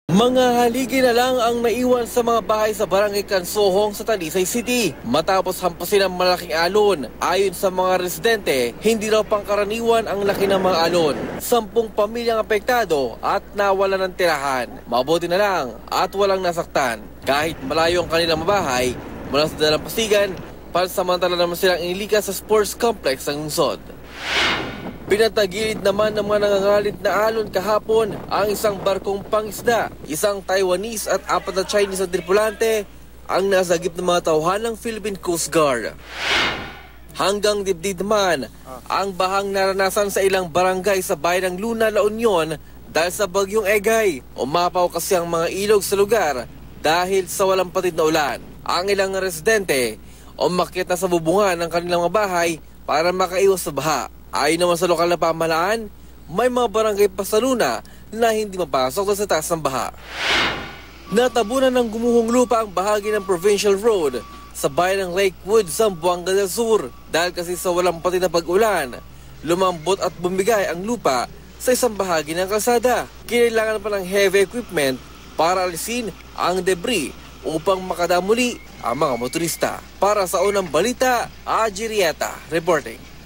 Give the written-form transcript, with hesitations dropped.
Mga haligi na lang ang naiwan sa mga bahay sa Barangay Cansohong sa Talisay City matapos hampasin ang malaking alon. Ayon sa mga residente, hindi raw pangkaraniwan ang laki ng mga alon. 10 pamilyang apektado at nawalan ng tirahan. Mabuti na lang at walang nasaktan. Kahit malayo ang kanilang bahay mula sa dalampasigan, pansamantala naman silang inilikas sa sports complex ng lungsod. Pinatagilid naman ng mga nangangalit na alon kahapon ang isang barkong pangisda. Isang Taiwanese at 4 na Chinese na tripulante ang nasagip ng mga tauhan ng Philippine Coast Guard. Hanggang dibdib naman ang bahang naranasan sa ilang barangay sa bayan ng Luna, La Union dahil sa bagyong Egay. Umapaw kasi ang mga ilog sa lugar dahil sa walang patid na ulan. Ang ilang residente umakyat na sa bubungan ng kanilang mga bahay para makaiwas sa baha. Ayon naman sa lokal na pamahalaan, may mga barangay pa sa Luna na hindi mapasok sa taas ng baha. Natabunan ng gumuhong lupa ang bahagi ng Provincial Road sa bayan ng Lakewood, Zamboanga del Sur. Dahil kasi sa walang patid na pag-ulan, lumambot at bumigay ang lupa sa isang bahagi ng kalsada. Kailangan pa ng heavy equipment para alisin ang debris upang makadamuli ang mga motorista. Para sa unang balita, Ajirieta reporting.